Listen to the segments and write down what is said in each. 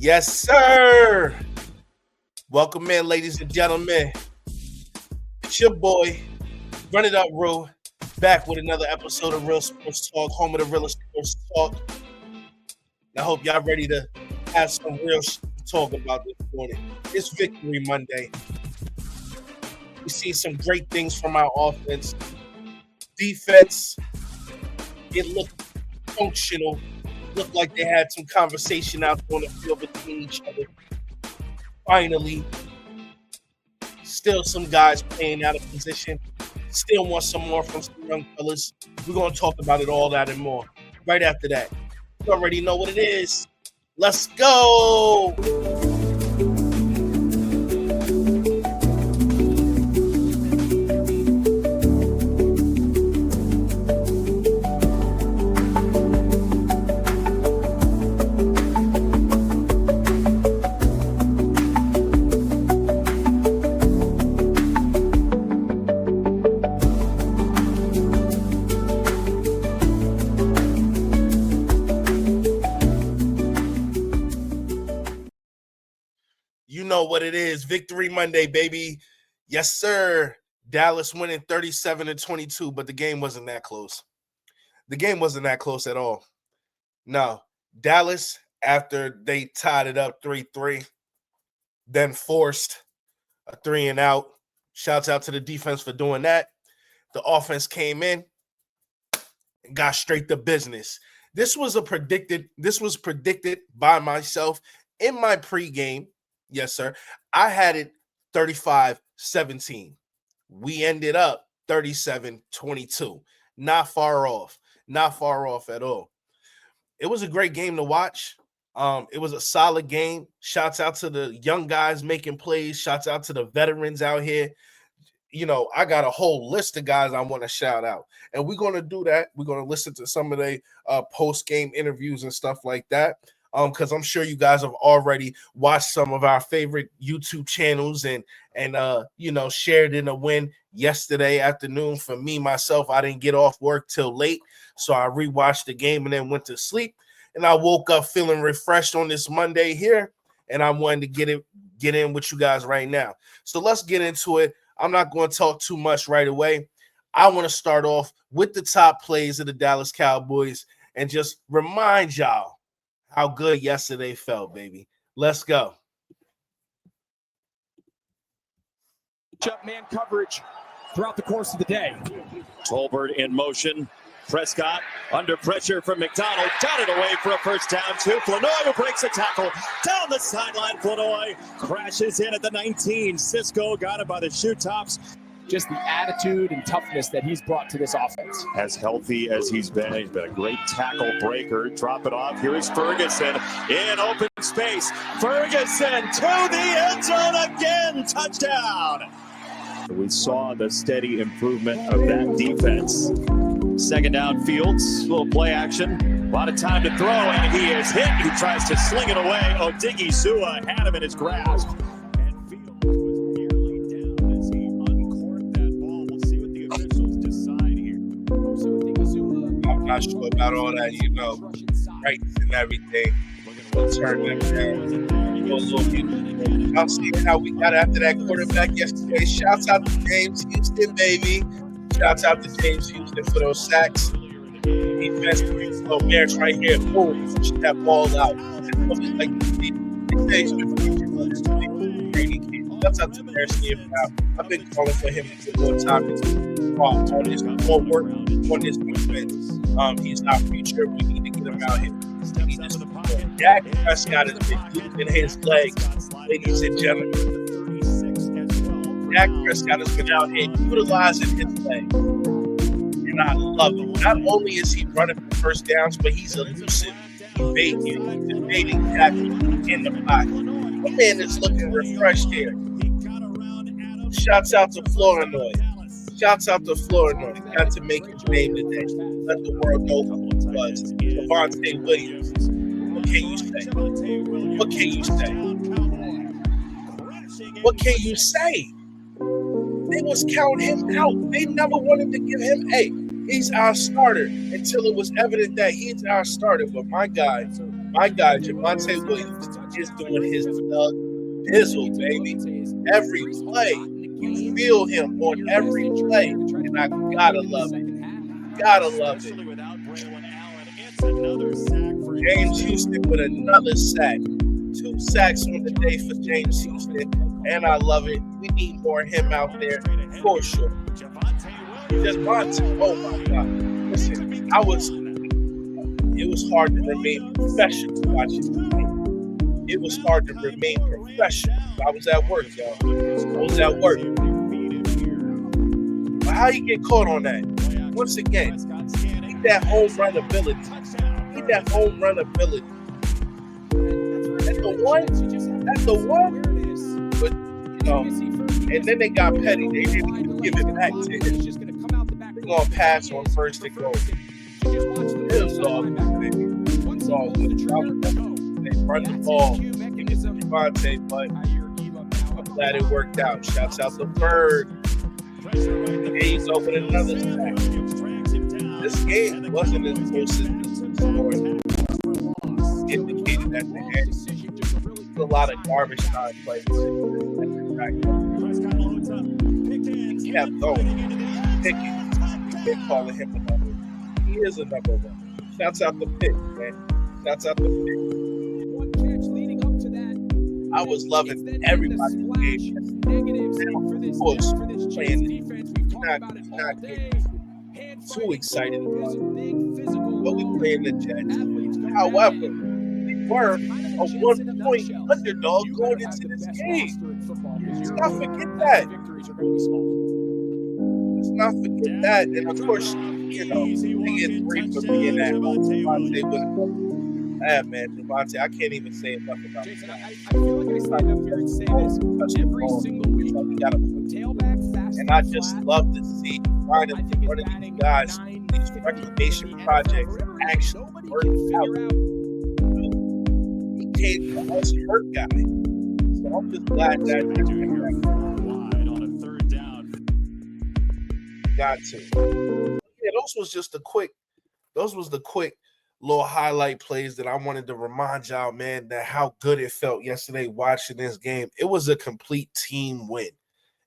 Yes, sir. Welcome in, ladies and gentlemen. It's your boy, Run It Up Real, back with another episode of Real Sports Talk, home of the Real Sports Talk. And I hope y'all ready to have some real shit to talk about this morning. It's Victory Monday. We see some great things from our offense. Defense, it looked functional. Looked like they had some conversation out on the field between each other. Finally, still some guys playing out of position. Still want some more from some young fellas. We're going to talk about it, all that and more right after that. You already know what it is. Let's go. You know what it is. Victory Monday, baby. Yes, sir. Dallas winning 37-22, but the game wasn't that close. The game wasn't that close at all. No. Dallas, after they tied it up 3-3, then forced a 3-and-out. Shouts out to the defense for doing that. The offense came in and got straight to business. This was predicted by myself in my pregame. Yes, sir. I had it 35-17. We ended up 37-22. Not far off. Not far off at all. It was a great game to watch. It was a solid game. Shouts out to the young guys making plays. Shouts out to the veterans out here. You know, I got a whole list of guys I want to shout out. And we're going to do that. We're going to listen to some of the post-game interviews and stuff like that. Because I'm sure you guys have already watched some of our favorite YouTube channels and shared in a win yesterday afternoon. For me, myself, I didn't get off work till late, so I rewatched the game and then went to sleep. And I woke up feeling refreshed on this Monday here, and I wanted to get in with you guys right now. So let's get into it. I'm not going to talk too much right away. I want to start off with the top plays of the Dallas Cowboys and just remind y'all how good yesterday felt, baby. Let's go. Man coverage throughout the course of the day. Tolbert in motion. Prescott under pressure from McDonald. Got it away for a first down to Flanoy, who breaks a tackle. Down the sideline, Flanoy crashes in at the 19. Cisco got it by the shoe tops. Just the attitude and toughness that he's brought to this offense. As healthy as he's been a great tackle breaker. Drop it off. Here is Ferguson in open space. Ferguson to the end zone again. Touchdown. We saw the steady improvement of that defense. Second down, Fields, little play action. A lot of time to throw, and he is hit. He tries to sling it away. Odigizua had him in his grasp. And Fields was nearly down as he uncorked that ball. We'll see what the officials decide here. I'm not sure about all that, rights and everything. We'll turn them down. I'm seeing how we got after that quarterback yesterday. Shouts out to James Houston, baby. Shouts out to James Houston for those sacks. Defense, Bears right here. Boom, push that ball out. That's what we like to see. Shouts out to Bears. I've been calling for him for more time. On his more work on his defense. He's our future. We need to get him out here. Dak Prescott has been using his legs, ladies and gentlemen. Dak Prescott has been out here utilizing his legs. And I love it. Not only is he running for first downs, but he's elusive, evading tackles in the pocket. The man is looking refreshed here. Shouts out to Flournoy. Shouts out to Flournoy. Got to make his name today. Let the world know who he was. Devontae Williams. What can you say? What can you say? What can you say? They was counting him out. They never wanted to give him he's our starter until it was evident that he's our starter. But my guy, My guy, Javonte Williams, is doing his dizzle, baby. Every play, you feel him on every play, and I gotta love it. Gotta love it. James Houston with another sack. 2 sacks on the day for James Houston, and I love it. We need more of him out there for sure. Javonte, oh my God. Listen, it was hard to remain professional watching the game. It was hard to remain professional. I was at work, y'all. I was at work. But how you get caught on that? Once again, need that home run ability. Need that home run ability. That's the one. But, and then they got petty. They didn't even give it back to him. They're going to pass on first and goal. It was all good, baby. It was all good. They run the ball. Give it to Javonte, but I'm glad it worked out. Shouts out to Bird. Here you go with another sack. This game wasn't as close as the score indicated at the end. A lot of garbage time plays. He kept going. Picking. They're calling him a number. He is a number one. Shouts out the pick, man. Shouts out the pick. I was loving everybody's game. Of course, playing not getting too excited about it. But we playing the Jets. However, we were a 1-point underdog going into this game. Let's not forget that. Let's not forget that. And of course, they get 3 for being that Javonte with man, Javonte, I can't even say enough about Jason, I feel like I stand up here and say this every single week. And I just love to see one of these guys, these reclamation projects actually work out. He came from us hurt guy. So I'm just glad that got to. Yeah, those was the quick little highlight plays that I wanted to remind y'all, man, that how good it felt yesterday watching this game. It was a complete team win,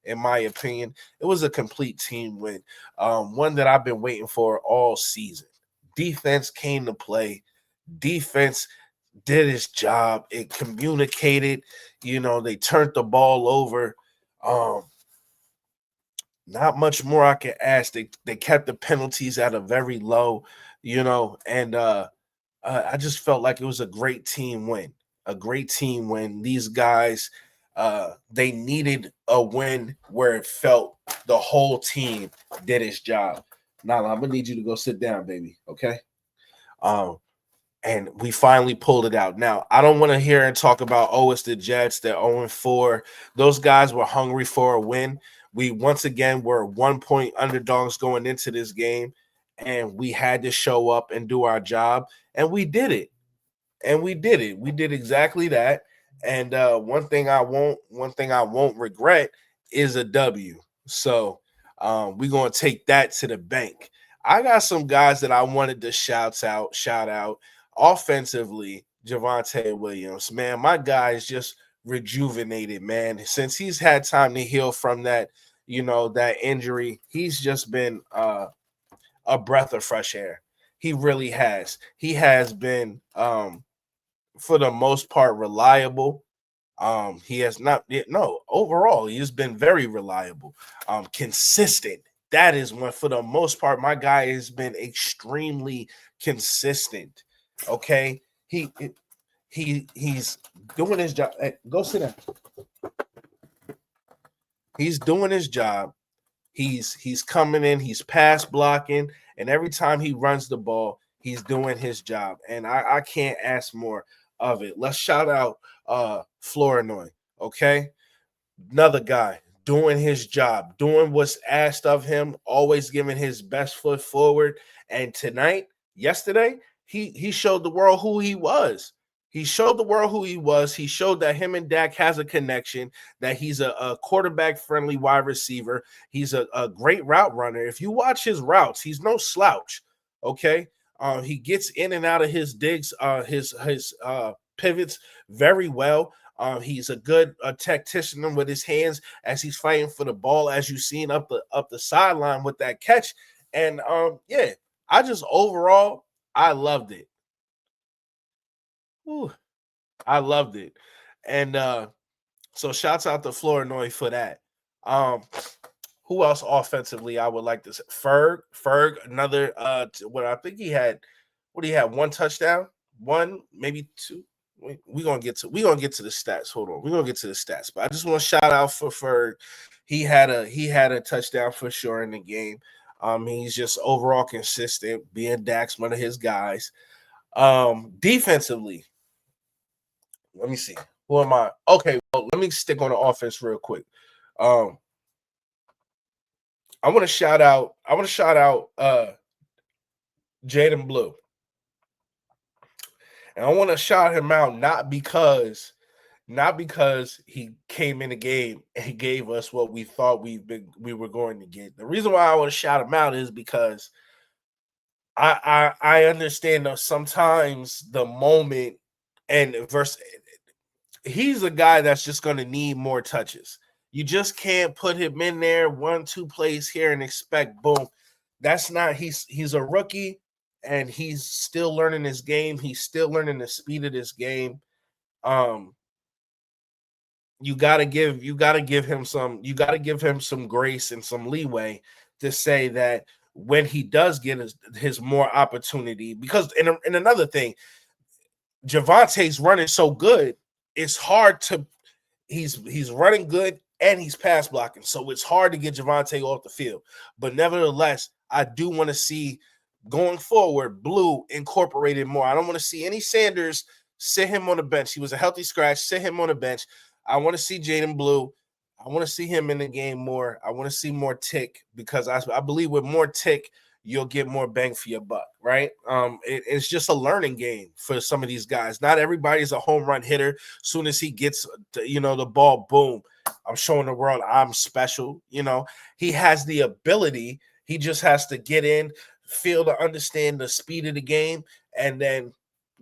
in my opinion. It was a complete team win, one that I've been waiting for all season. Defense came to play. Defense did its job. It communicated. They turned the ball over. Not much more I can ask. They kept the penalties at a very low, and I just felt like it was a great team win. A great team win. These guys, they needed a win where it felt the whole team did its job. Now I'm gonna need you to go sit down, baby. Okay. And we finally pulled it out. Now, I don't want to hear and talk about, it's the Jets, they're 0-4. Those guys were hungry for a win. We once again were 1-point underdogs going into this game, and we had to show up and do our job, and we did it. We did exactly that. And one thing I won't regret is a W. So we're gonna take that to the bank. I got some guys that I wanted to shout out offensively. Javonte Williams, man, my guy is just rejuvenated, man. Since he's had time to heal from that, that injury, he's just been a breath of fresh air. He really has. He has been for the most part reliable. He has not overall, he has been very reliable, consistent. That is one. For the most part, my guy has been extremely consistent. Okay, he's doing his job. Hey, go sit down. He's doing his job. He's coming in, he's pass blocking, and every time he runs the ball, he's doing his job. And I can't ask more of it. Let's shout out Flournoy, okay? Another guy doing his job, doing what's asked of him, always giving his best foot forward. And yesterday, he showed the world who he was. He showed the world who he was. He showed that him and Dak has a connection, that he's a quarterback-friendly wide receiver. He's a great route runner. If you watch his routes, he's no slouch, okay? He gets in and out of his digs, his pivots very well. He's a good tactician with his hands as he's fighting for the ball, as you've seen up the sideline with that catch. And yeah, I just overall I loved it. Whew, I loved it. And so shouts out to Flournoy for that. Who else offensively I would like to say? Ferg, another what I think he had, what he had, one touchdown, one, maybe two. We're gonna get to the stats. Hold on. We're gonna get to the stats. But I just want to shout out for Ferg. He had a touchdown for sure in the game. He's just overall consistent, being Dax, one of his guys. Defensively, let me see. Who am I? Okay, well, let me stick on the offense real quick. I want to shout out Jaden Blue. And I want to shout him out not because he came in the game and gave us what we thought we were going to get. The reason why I want to shout him out is because I understand that sometimes the moment and he's a guy that's just going to need more touches. You just can't put him in there 1-2 plays here and expect boom. That's not, he's a rookie and he's still learning his game. He's still learning the speed of this game. You gotta give him some grace and some leeway to say that when he does get his more opportunity, because and another thing, Javonte's running so good, it's hard to he's running good and he's pass blocking. So it's hard to get Javonte off the field. But nevertheless, I do want to see going forward Blue incorporated more. I don't want to see any Sanders sit him on the bench. He was a healthy scratch, sit him on the bench. I want to see Jaden Blue. I want to see him in the game more. I want to see more tick because I believe with more tick, you'll get more bang for your buck, right? It's just a learning game for some of these guys. Not everybody's a home run hitter. Soon as he gets, the ball, boom, I'm showing the world I'm special. He has the ability. He just has to get in, feel to understand the speed of the game, and then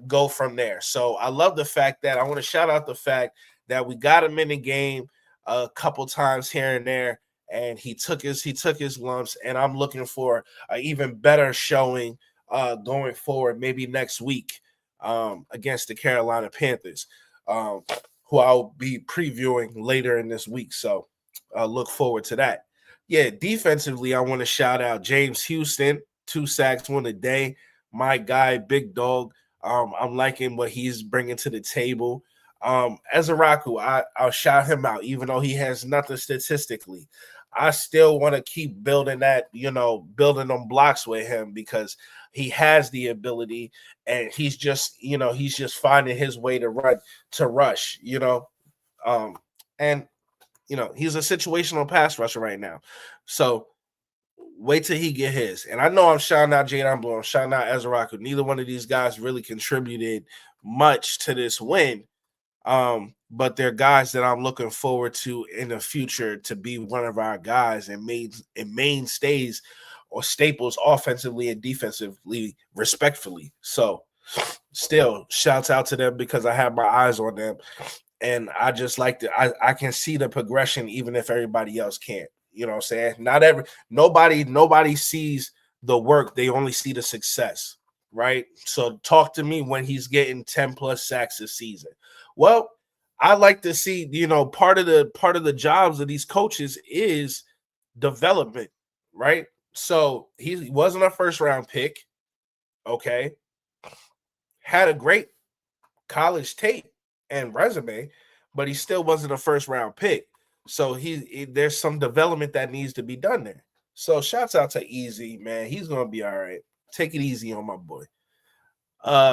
go from there. So I love the fact that I want to shout out the fact that we got him in the game a couple times here and there. And he took his lumps, and I'm looking for an even better showing going forward, maybe next week against the Carolina Panthers, who I'll be previewing later in this week. So look forward to that. Yeah, defensively, I want to shout out James Houston, 2 sacks, 1 a day. My guy, big dog. I'm liking what he's bringing to the table. Ezraku, I'll shout him out, even though he has nothing statistically. I still want to keep building that, building them blocks with him because he has the ability and he's just finding his way to rush, and he's a situational pass rusher right now. So wait till he get his. And I know I'm shouting out Jaden Blue, I'm shouting out Ezraku. Neither one of these guys really contributed much to this win. But they're guys that I'm looking forward to in the future to be one of our guys and mainstays or staples offensively and defensively, respectfully. So still shouts out to them because I have my eyes on them. And I just like I can see the progression even if everybody else can't. You know what I'm saying? Nobody sees the work, they only see the success, right? So talk to me when he's getting 10 plus sacks this season. Well, I like to see, part of the jobs of these coaches is development, right? So he wasn't a first round pick, okay? Had a great college tape and resume, but he still wasn't a first round pick. So there's some development that needs to be done there. So shouts out to Easy, man. He's gonna be all right. Take it easy on my boy.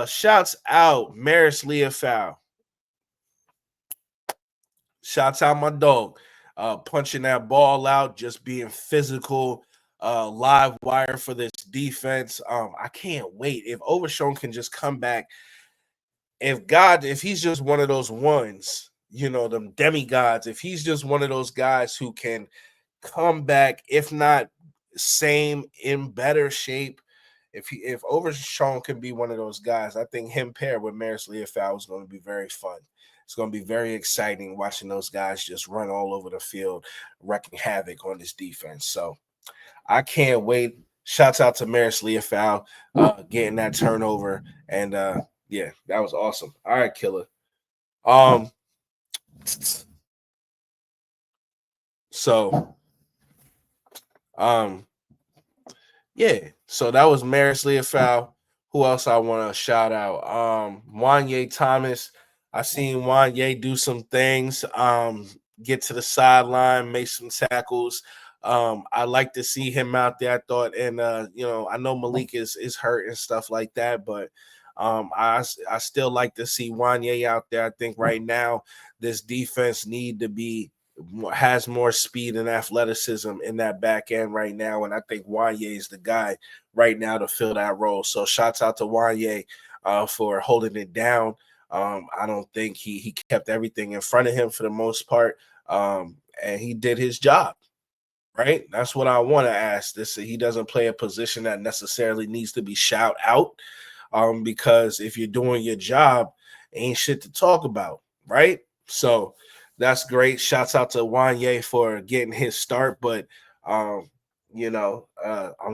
Shouts out Maris Leofow. Shouts out my dog, punching that ball out, just being physical, live wire for this defense. I can't wait if Overshown can just come back. If he's just one of those ones, them demigods, if he's just one of those guys who can come back, if not same, in better shape, if Overshown can be one of those guys, I think him paired with Maris Leofau is going to be very fun. It's going to be very exciting watching those guys just run all over the field, wrecking havoc on this defense. So I can't wait. Shouts out to Maris Leofau getting that turnover. And yeah, that was awesome. All right, Killer. So yeah, so that was Maris Leofau. Who else I want to shout out? Wanye Thomas. I seen Wanye do some things, get to the sideline, make some tackles. I like to see him out there. I thought, and I know Malik is hurt and stuff like that, but I still like to see Wanye out there. I think right now this defense need to be has more speed and athleticism in that back end right now, and I think Wanye is the guy right now to fill that role. So shouts out to Wanye for holding it down. I don't think he kept everything in front of him for the most part, and he did his job. Right, that's what I want to ask. He doesn't play a position that necessarily needs to be shout out, because if you're doing your job, ain't shit to talk about, right? So that's great. Shouts out to Wanye for getting his start, but I'm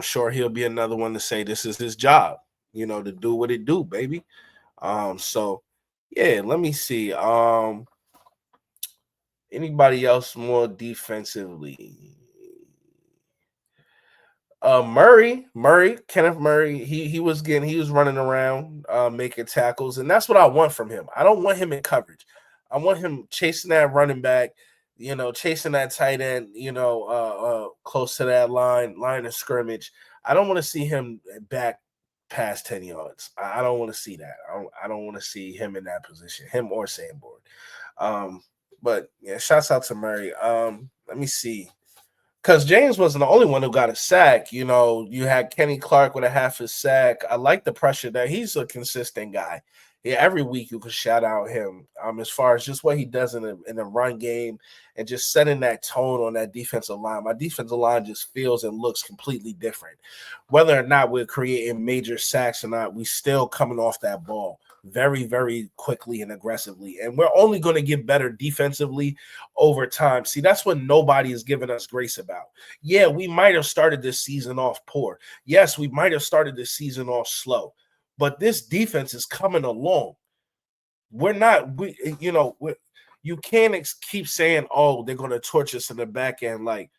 sure he'll be another one to say this is his job, to do what it do, baby. So yeah, let me see. Anybody else more defensively? Kenneth Murray, he was running around, making tackles, and that's what I want from him. I don't want him in coverage. I want him chasing that running back, chasing that tight end, close to that line of scrimmage. I don't want to see him back past 10 yards. I don't want to see that. I don't want to see him in that position, him or Sanborn. But yeah, shouts out to Murray. Let me see. Because James wasn't the only one who got a sack. You had Kenny Clark with a half a sack. I like the pressure there. He's a consistent guy. Yeah, every week you could shout out him as far as just what he does in the run game and just setting that tone on that defensive line. My defensive line just feels and looks completely different. Whether or not we're creating major sacks or not, we still coming off that ball very, very quickly and aggressively. And we're only going to get better defensively over time. See, that's what nobody is giving us grace about. Yeah, we might have started this season off poor. Yes, we might have started this season off slow. But this defense is coming along. You can't keep saying, oh, they're going to torch us in the back end. Like,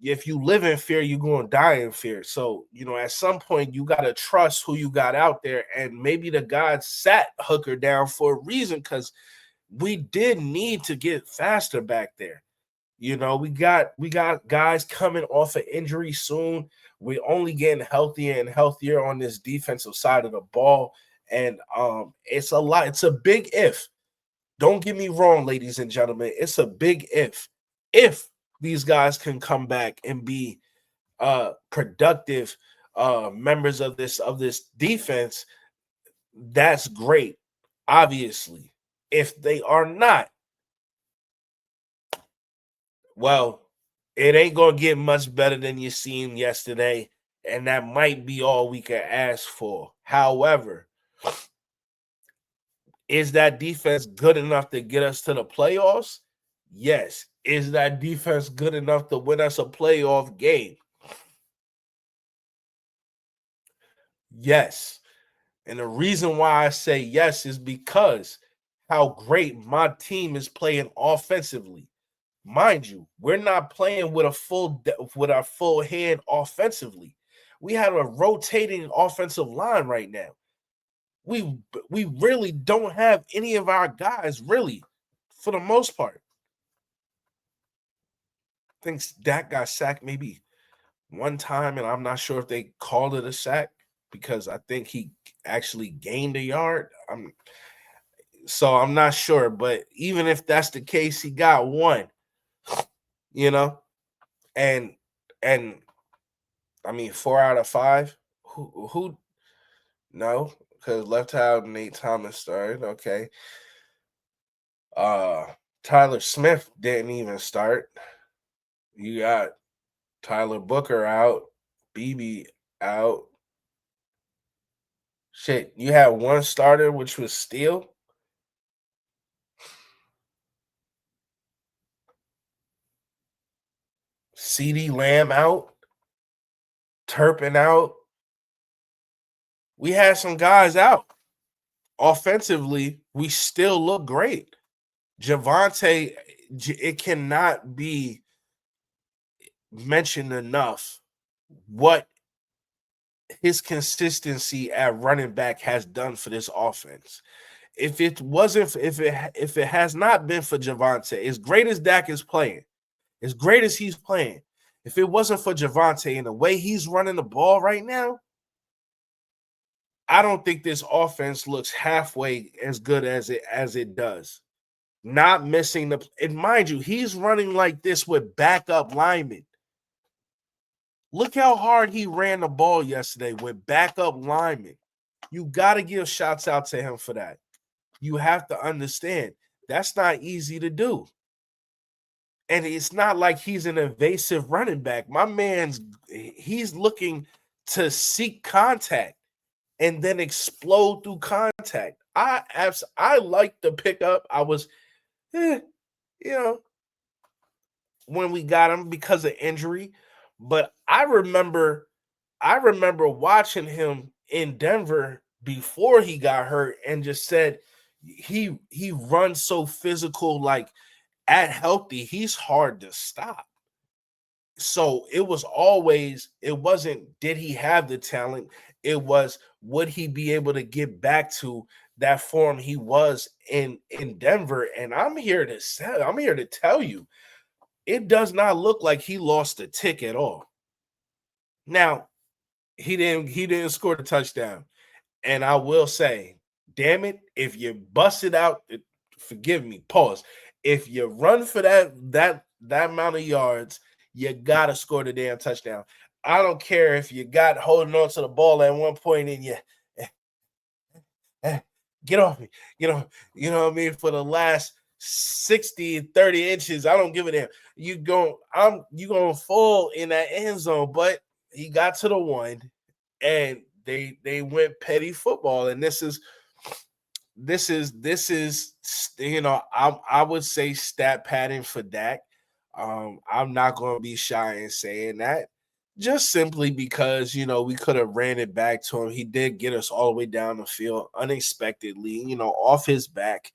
if you live in fear, you're going to die in fear. So, at some point, you got to trust who you got out there. And maybe the God sat Hooker down for a reason, because we did need to get faster back there. We got guys coming off of injury soon. We're only getting healthier and healthier on this defensive side of the ball. And it's a lot. It's a big if. Don't get me wrong, ladies and gentlemen. It's a big if. If these guys can come back and be productive members of this defense, that's great. Obviously, if they are not, well, it ain't gonna get much better than you seen yesterday, and that might be all we can ask for. However, is that defense good enough to get us to the playoffs? Yes. Is that defense good enough to win us a playoff game? Yes. And the reason why I say yes is because how great my team is playing offensively. Mind you, we're not playing with our full hand offensively. We have a rotating offensive line right now. We really don't have any of our guys, really, for the most part. I think Dak got sacked maybe one time, and I'm not sure if they called it a sack because I think he actually gained a yard. I'm not sure, but even if that's the case, he got one. And I mean 4 out of 5. Who no, because left out Nate Thomas started. Okay. Tyler Smith didn't even start. You got Tyler Booker out, BB out, Shit, you had one starter, which was Steele. CD Lamb out. Turpin out. We had some guys out. Offensively, we still look great. Javonte, it cannot be mentioned enough what his consistency at running back has done for this offense. If it wasn't, if it has not been for Javonte, as great as Dak is playing, as great as he's playing, if it wasn't for Javonte and the way he's running the ball right now, I don't think this offense looks halfway as good as it does. Not missing the, and mind you, he's running like this with backup linemen. Look how hard he ran the ball yesterday with backup linemen. You got to give shots out to him for that. You have to understand that's not easy to do. And it's not like he's an evasive running back. My man's, he's looking to seek contact and then explode through contact. I like the pickup. I was, you know, when we got him because of injury, but I remember watching him in Denver before he got hurt and just said he runs so physical, like at healthy, he's hard to stop. So it was always, it wasn't did he have the talent, it was would he be able to get back to that form he was in Denver. And I'm here to tell you, it does not look like he lost a tick at all. Now, he didn't score the touchdown. And I will say, damn it, if you bust it out, forgive me, pause. If you run for that amount of yards, you gotta score the damn touchdown. I don't care if you got holding on to the ball at one point and you get off me, you know what I mean, for the last 60, 30 inches. I don't give a damn. You gonna fall in that end zone, but he got to the one and they went petty football. And this is I would say stat padding for Dak. I'm not going to be shy in saying that, just simply because we could have ran it back to him. He did get us all the way down the field unexpectedly, off his back.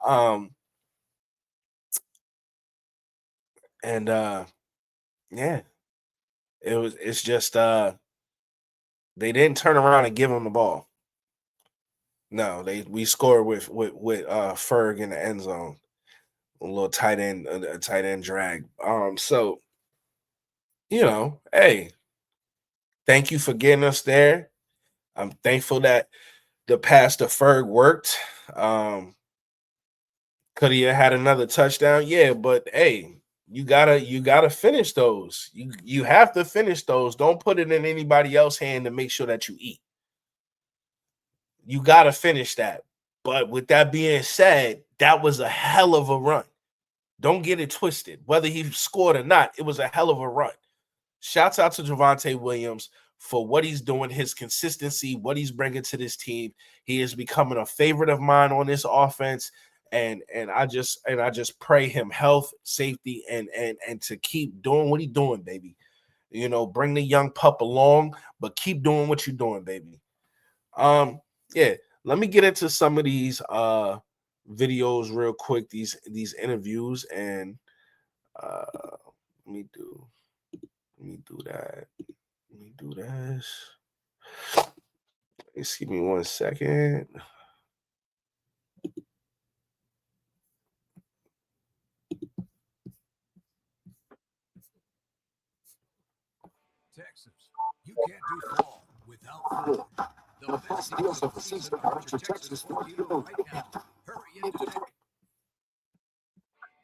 And yeah, it's just they didn't turn around and give him the ball. No, we scored with Ferg in the end zone. A little tight end, a tight end drag. So hey, thank you for getting us there. I'm thankful that the pass to Ferg worked. Could he have had another touchdown? Yeah, but hey, you gotta finish those. You have to finish those. Don't put it in anybody else's hand to make sure that you eat. You gotta finish that. But with that being said, that was a hell of a run. Don't get it twisted. Whether he scored or not, it was a hell of a run. Shouts out to Javonte Williams for what he's doing, his consistency, what he's bringing to this team. He is becoming a favorite of mine on this offense, and I just pray him health, safety, and to keep doing what he's doing, baby. Bring the young pup along, but keep doing what you're doing, baby. Yeah. Let me get into some of these videos real quick. These interviews, and let me do that. Let me do this. Excuse me 1 second. Texas, you can't do fall without Ford. The best deals of the season are at your Texas Ford dealer right now. Hurry in today.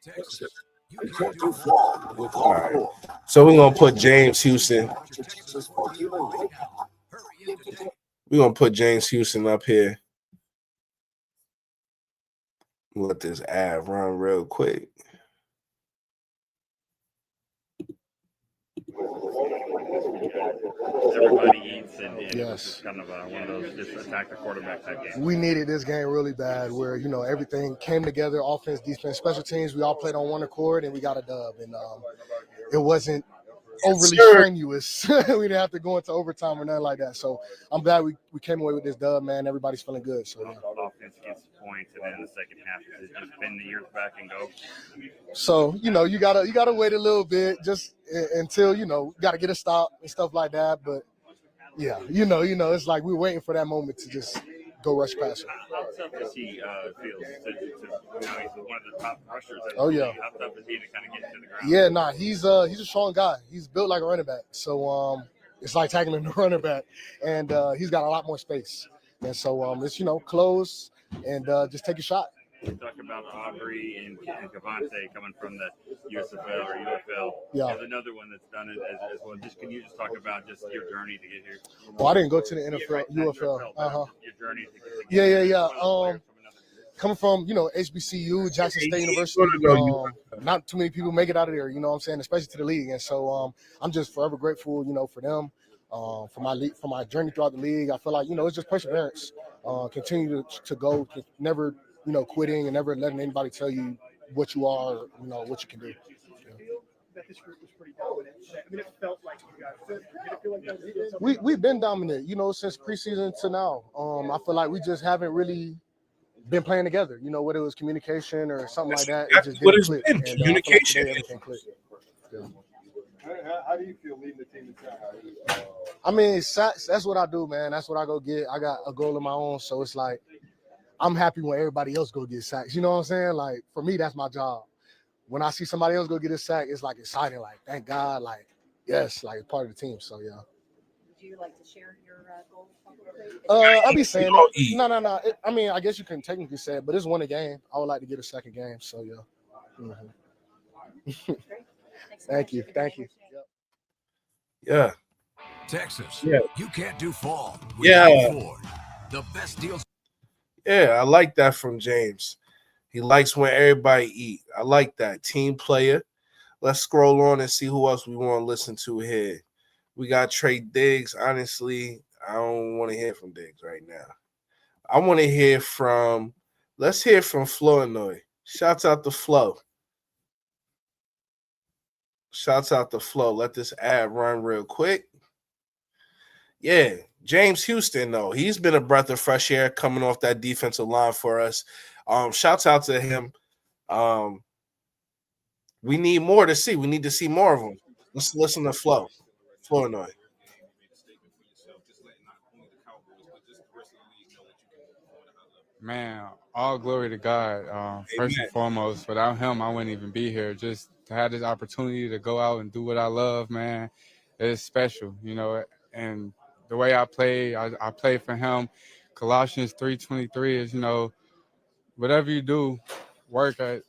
Texas, you can't do fall without Ford. So we're gonna put James Houston. We're gonna put James Houston up here. Let this ad run real quick. everybody eats, and it was Yes. just kind of one of those just attack the quarterback type games. We needed this game really bad where, everything came together, offense, defense, special teams. We all played on one accord, and we got a dub. And it wasn't overly strenuous. We didn't have to go into overtime or nothing like that. So I'm glad we came away with this dub, man. Everybody's feeling good. So, yeah. Offense gets points, and then in the second half, it's just bend the ears back and go. So, you gotta wait a little bit just until, gotta get a stop and stuff like that. But yeah, it's like we're waiting for that moment to just go rush past him. How tough does he feel? He's one of the top rushers. Oh, yeah. How tough is he to kind of get to the ground? Yeah, nah, he's a strong guy. He's built like a running back. So it's like tackling the running back, and he's got a lot more space. And so it's close and just take a shot. We talked about Aubrey and Cavante coming from the USFL or UFL. Yeah. There's another one that's done it as well. Can you just talk about just your journey to get here? Well, I didn't go to the NFL, UFL. Your journey to get Yeah. Coming from, HBCU, Jackson State University, not too many people make it out of there, you know what I'm saying, especially to the league. And so I'm just forever grateful, for them, for my journey throughout the league. I feel like, it's just perseverance. Continue to go, never, quitting and never letting anybody tell you what you are, or, what you can do. That this group was pretty dominant. I mean, it felt like you guys did it feel like that? We've been dominant, since preseason to now. I feel like we just haven't really been playing together, whether it was communication or something like that. It just what didn't it's click. been, And, communication. today everything clicked. Yeah. How do you feel leading the team in sacks? I mean, sacks, that's what I do, man. That's what I go get. I got a goal of my own, so it's like I'm happy when everybody else go get sacks. You know what I'm saying? Like, for me, that's my job. When I see somebody else go get a sack, it's like exciting. Like, thank God. Like, yes, like it's part of the team. So, yeah. Would you like to share your goals publicly? I'll be saying it. No. I mean, I guess you can technically say it, but it's one a game. I would like to get a second game. So, yeah. Mm-hmm. Thank you. Yep. Yeah. Texas. Yeah. You can't do fall Yeah. without Ford. The best deals. Yeah, I like that from James. He likes when everybody eat. I like that. Team player. Let's scroll on and see who else we want to listen to here. We got Trey Diggs. Honestly, I don't want to hear from Diggs right now. I want to hear from – let's hear from Flournoy. Shouts out to Flo. Shouts out to Flo. Let this ad run real quick. Yeah, James Houston, though. He's been a breath of fresh air coming off that defensive line for us. Shouts out to him. We need more to see. We need to see more of them. Let's listen to Flo. Flournoy. Man, all glory to God. First and foremost, without him, I wouldn't even be here. Just to have this opportunity to go out and do what I love, man, it's special, And the way I play, I play for him. Colossians 3:23 is, whatever you do, work at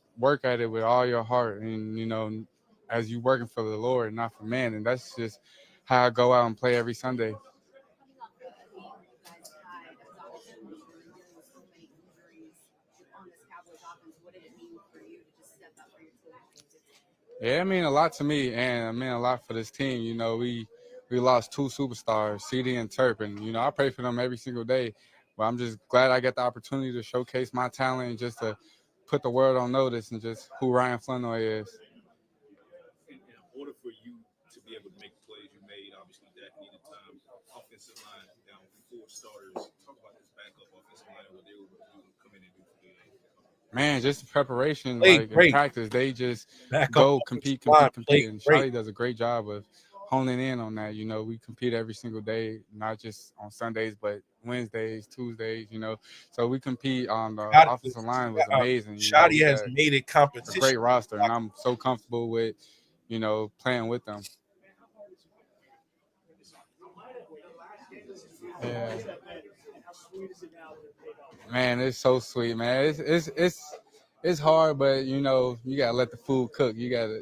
it with all your heart, and as you working for the Lord, not for man. And that's just how I go out and play every Sunday. Yeah, it mean a lot to me, and it mean a lot for this team. We lost two superstars, CD and Turp, and I pray for them every single day. But I'm just glad I get the opportunity to showcase my talent and just to put the world on notice and just who Ryan Flournoy is. In order for you to be able to make the plays you made, obviously that needed time. Offensive line down 4 starters. Talk about this backup offensive line, what they were come in and do for the game. Man, just the preparation, in practice, they just go compete. And Charlie does a great job of honing in on that. We compete every single day, not just on Sundays, but Wednesdays, Tuesdays, So we compete on the offensive line was amazing. Shotty has made it competition. A great roster, and I'm so comfortable with, playing with them. Yeah. Man, it's so sweet, man. It's hard, but you gotta let the food cook. You gotta,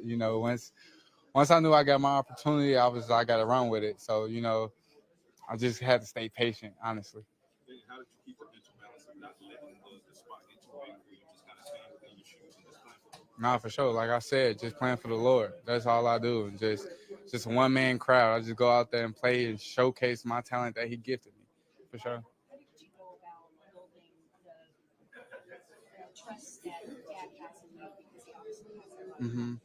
once I knew I got my opportunity, I gotta run with it. So I just had to stay patient, honestly. How did you keep the mental balance of not letting the spot get too big where you just kind of staying within your shoes and just playing for the Lord? Nah, for sure. Like I said, just playing for the Lord. That's all I do, and just just a one-man crowd. I just go out there and play and showcase my talent that he gifted me, for sure. How did you go about building the trust that Dad has in you because he obviously has it?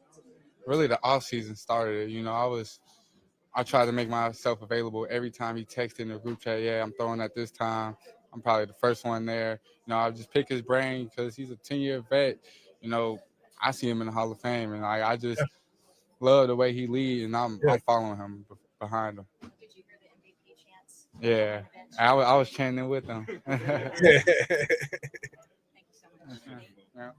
Really, the off season started it. You know, I tried to make myself available every time he texted in the group chat. Yeah, I'm throwing at this time. I'm probably the first one there. You know, I just pick his brain because he's a 10-year vet. You know, I see him in the Hall of Fame, and I just love the way he leads, and I'm following him behind him. Did you hear the MVP chants? Yeah, I was chanting with him. Thank you so much. Yeah.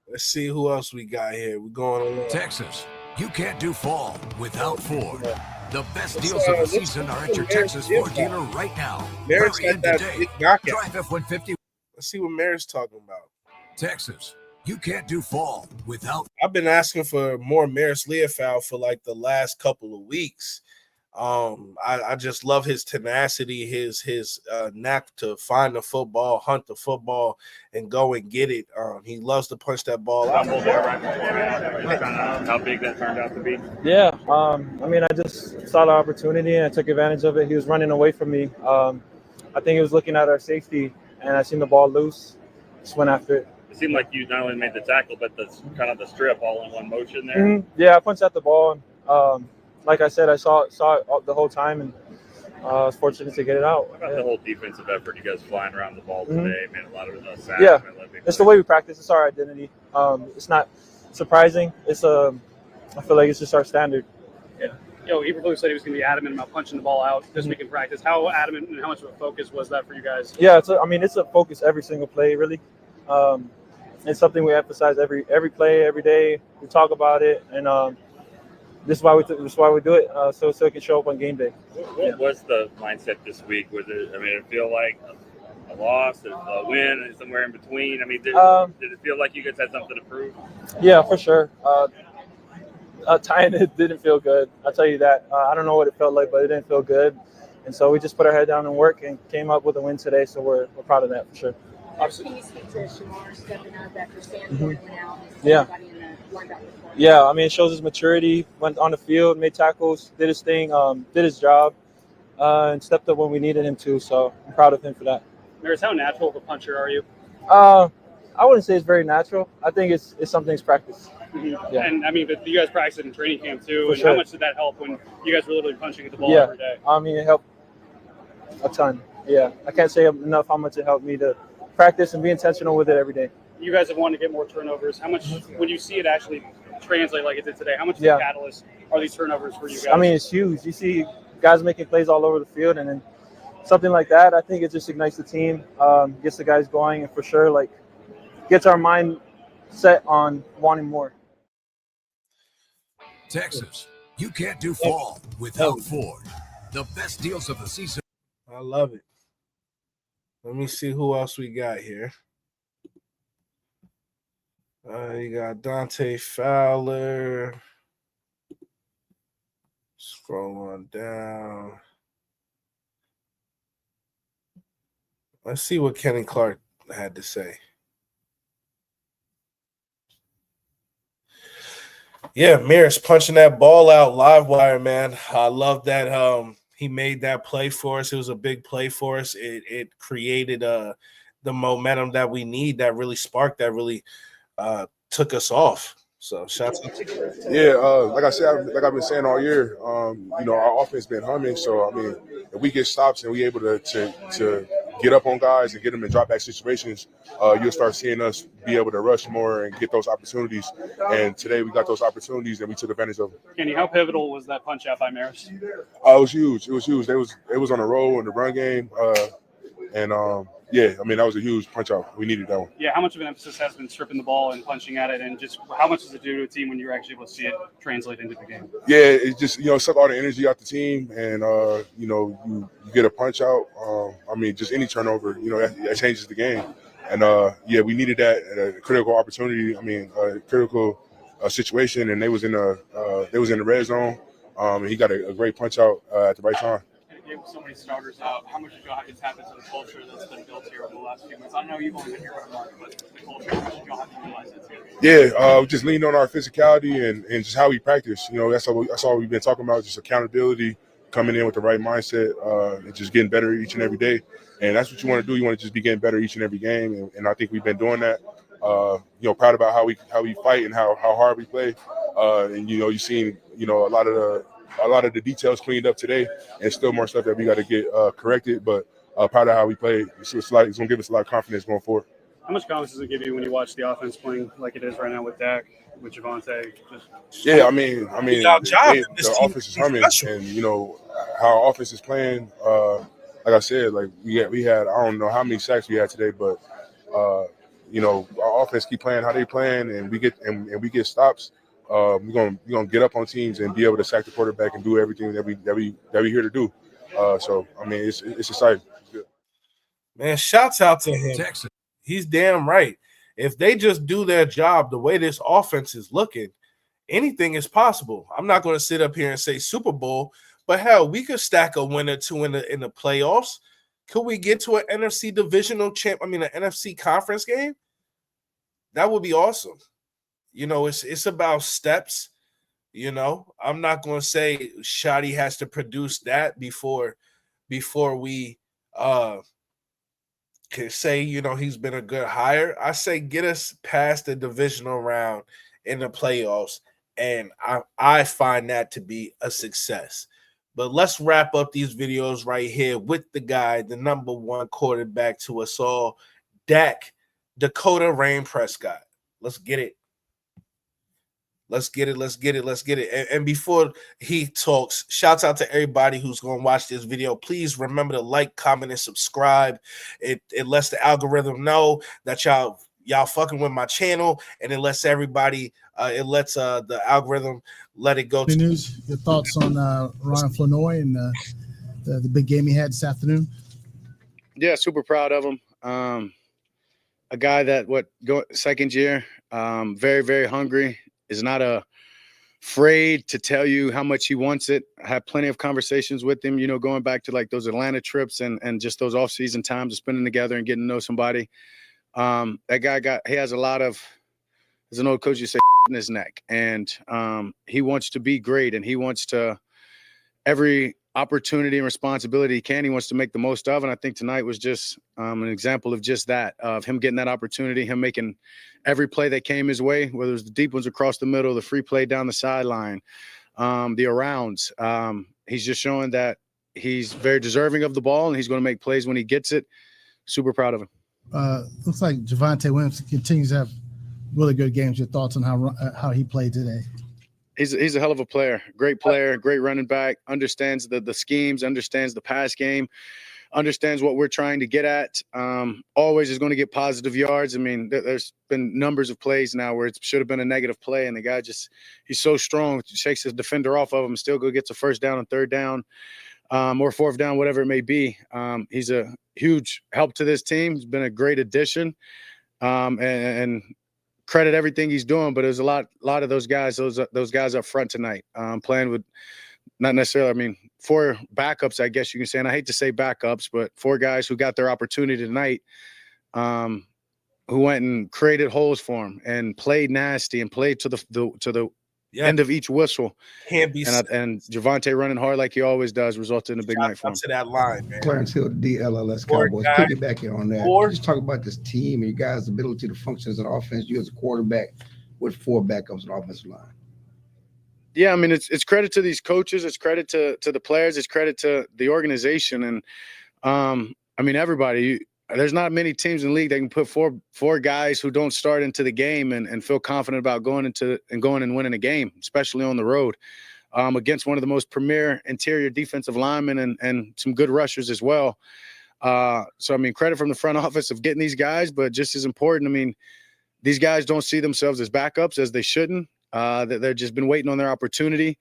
Let's see who else we got here. We're going along. Texas, you can't do fall without Ford. The best deals of the season are at your Texas Ford dealer right now. Maris Hurry had in that today. big knockout. Drive F-150. Let's see what Maris talking about. Texas, you can't do fall without. I've been asking for more Maris Leofow for like the last couple of weeks. I just love his tenacity, his knack to find the football, hunt the football, and go and get it. He loves to punch that ball out. How big that turned out to be? Yeah, I mean, I just saw the opportunity and I took advantage of it. He was running away from me. I think he was looking at our safety, and I seen the ball loose. Just went after it. It seemed like you not only made the tackle, but the kind of the strip all in one motion there. Mm-hmm. Yeah, I punched at the ball. Like I said, I saw it the whole time, and I was fortunate to get it out. What about the whole defensive effort? You guys flying around the ball today, made a lot of sacks. Yeah, it's the way we practice. It's our identity. It's not surprising. I feel like it's just our standard. Yeah. Eberflus said he was going to be adamant about punching the ball out this week in practice. How adamant and how much of a focus was that for you guys? Yeah, it's a focus every single play, really. It's something we emphasize every play, every day. We talk about it, and this is why we do it, so it can show up on game day. What was the mindset this week? Was it? I mean, it feel like a loss, a win, and somewhere in between. I mean, did it feel like you guys had something to prove? Yeah, for sure. Tying it didn't feel good. I'll tell you that. I don't know what it felt like, but it didn't feel good. And so we just put our head down and work and came up with a win today. So we're proud of that for sure. Can you speak to Shamar stepping up after Stanford went out? Yeah. In the linebacker corps? Yeah, I mean, it shows his maturity. Went on the field, made tackles, did his thing, did his job, and stepped up when we needed him to. So I'm proud of him for that. Maris, how natural of a puncher are you? I wouldn't say it's very natural. I think it's something's practice. Mm-hmm. Yeah. And I mean, but you guys practiced in training camp too. For And sure. how much did that help when you guys were literally punching at the ball every day? I mean, it helped a ton. Yeah, I can't say enough how much it helped me to practice and be intentional with it every day. You guys have wanted to get more turnovers. How much, when you see it actually translate like it did today, how much of a catalyst are these turnovers for you guys? I mean, it's huge. You see guys making plays all over the field, and then something like that, I think it just ignites the team, gets the guys going, and for sure, like, gets our mind set on wanting more. Texas, you can't do fall without Ford. The best deals of the season. I love it. Let me see who else we got here. You got Dante Fowler. Scroll on down. Let's see what Kenny Clark had to say. Yeah, Maris punching that ball out live wire, man. I love that he made that play for us. It was a big play for us. It created the momentum that we need, that really sparked, that really took us off. So shout out to you. Yeah, like I said, like I've been saying all year, our offense been humming. So I mean, if we get stops and we able to get up on guys and get them in drop back situations, you'll start seeing us be able to rush more and get those opportunities. And today we got those opportunities and we took advantage of them. Kenny, how pivotal was that punch out by Maris? It was huge. It was huge. It was on a roll in the run game, yeah, I mean, that was a huge punch out. We needed that one. Yeah, how much of an emphasis has been stripping the ball and punching at it, and just how much does it do to a team when you're actually able to see it translate into the game? Yeah, it just, suck all the energy out the team, and, you get a punch out. I mean, just any turnover, that changes the game. And, we needed that at a critical opportunity. I mean, a critical situation, and they was in the red zone, and he got a great punch out at the right time. Gave so many starters out. How much do you feel like it's happened to the culture that's been built here over the last few months? I know you've only been here for a month, but the culture, how much do you have to realize it's here? Yeah, we just leaned on our physicality and just how we practice. You know, that's all we've been talking about, just accountability, coming in with the right mindset, and just getting better each and every day. And that's what you want to do. You want to just be getting better each and every game, and I think we've been doing that. You know, proud about how we fight and how hard we play. And you know, you've seen a lot of the details cleaned up today, and still more stuff that we got to get corrected. But proud of how we played. It's going to give us a lot of confidence going forward. How much confidence does it give you when you watch the offense playing like it is right now with Dak, with Javonte? Yeah, I mean, Our job in this the team offense is is humming, special. and you know how our offense is playing. Like I said, like we had I don't know how many sacks we had today, but you know our offense keep playing how they playing, and we get stops. We're gonna get up on teams and be able to sack the quarterback and do everything that we here to do. So I mean, it's exciting. It's good. Man, shouts out to him. Texas. He's damn right. If they just do their job the way this offense is looking, anything is possible. I'm not going to sit up here and say Super Bowl, but hell, we could stack a win or two in the playoffs. Could we get to an NFC divisional an NFC conference game? That would be awesome. You know, it's about steps. You know, I'm not going to say Shotty has to produce that before we can say, you know, he's been a good hire. I say get us past the divisional round in the playoffs, and I find that to be a success. But let's wrap up these videos right here with the guy, the number one quarterback to us all, Dak, Dakota Rain Prescott. Let's get it. Let's get it. And before he talks, shouts out to everybody who's going to watch this video. Please remember to like, comment, and subscribe. It lets the algorithm know that y'all fucking with my channel, and it lets everybody, the algorithm let it go. News, your thoughts on Ryan Flournoy and the big game he had this afternoon? Yeah, super proud of him. A guy that second year, very, very hungry, is not afraid to tell you how much he wants it. I had plenty of conversations with him, you know, going back to like those Atlanta trips and just those off-season times of spending together and getting to know somebody. That guy he has a lot of, as an old coach, you say, in his neck. And he wants to be great, and he wants to, every opportunity and responsibility he can, he wants to make the most of. And I think tonight was just an example of just that, of him getting that opportunity, him making every play that came his way, whether it was the deep ones across the middle, the free play down the sideline, the arounds. He's just showing that he's very deserving of the ball, and he's going to make plays when he gets it. Super proud of him. Looks like Javonte Williams continues to have really good games. Your thoughts on how he played today? He's a hell of a player, great running back, understands the schemes, understands the pass game, understands what we're trying to get at. Always is going to get positive yards. I mean, there's been numbers of plays now where it should have been a negative play, and the guy he's so strong, shakes his defender off of him, still go gets a first down and third down, or fourth down, whatever it may be. He's a huge help to this team. He's been a great addition, and credit everything he's doing, but there's a lot of those guys up front tonight, playing with not necessarily, 4 backups, I guess you can say, and I hate to say backups, but 4 guys who got their opportunity tonight, who went and created holes for him and played nasty and played to the end of each whistle. Can't be and Javonte running hard like he always does resulted in a big night for him. To that line, man. Clarence Hill, DLLS Cowboys. Piggybacking on that, just talk about this team and you guys' ability to function as an offense. You as a quarterback with 4 backups on the offensive line. Yeah, it's credit to these coaches. It's credit to the players. It's credit to the organization. And, everybody. There's not many teams in the league that can put four guys who don't start into the game and feel confident about going and winning a game, especially on the road, against one of the most premier interior defensive linemen and some good rushers as well. So credit from the front office of getting these guys, but just as important, these guys don't see themselves as backups as they shouldn't. They've just been waiting on their opportunity.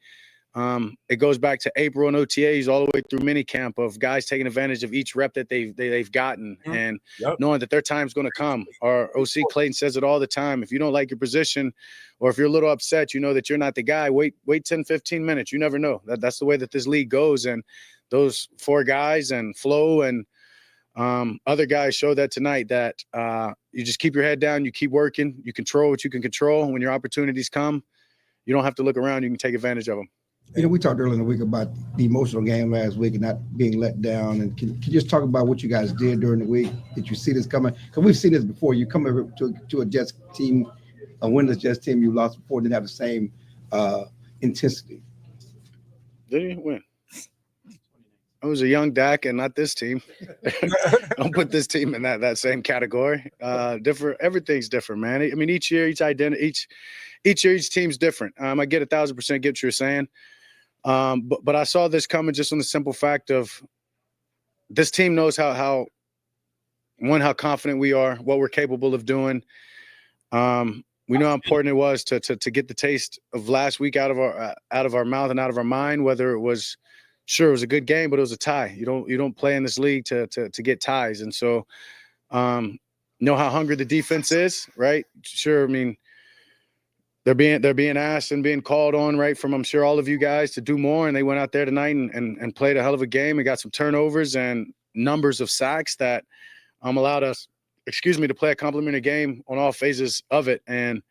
It goes back to April and OTAs all the way through minicamp of guys taking advantage of each rep that they've gotten and knowing that their time's going to come. Our OC Clayton says it all the time. If you don't like your position or if you're a little upset, you know that you're not the guy. Wait 10, 15 minutes. You never know. That's the way that this league goes. And those 4 guys and Flo and Other guys showed that tonight, that you just keep your head down, you keep working, you control what you can control. When your opportunities come, you don't have to look around, you can take advantage of them. You know, we talked earlier in the week about the emotional game last week and not being let down. And can you just talk about what you guys did during the week? Did you see this coming? Because we've seen this before. You come over to a Jets team, a winless Jets team you lost before, didn't have the same intensity. Did he win? I was a young Dak, and not this team. Don't put this team in that same category. Different. Everything's different, man. I mean, each year, each identity, each year, each team's different. I get 1,000% get what you're saying. But I saw this coming just on the simple fact of this team knows how confident we are, what we're capable of doing. We know how important it was to get the taste of last week out of our mouth and out of our mind. Whether it was, sure, it was a good game, but it was a tie. You don't play in this league to get ties, and so know how hungry the defense is, right? Sure, I mean, they're being asked and being called on, right, from I'm sure all of you guys to do more, and they went out there tonight and played a hell of a game and got some turnovers and numbers of sacks that allowed us, to play a complimentary game on all phases of it. And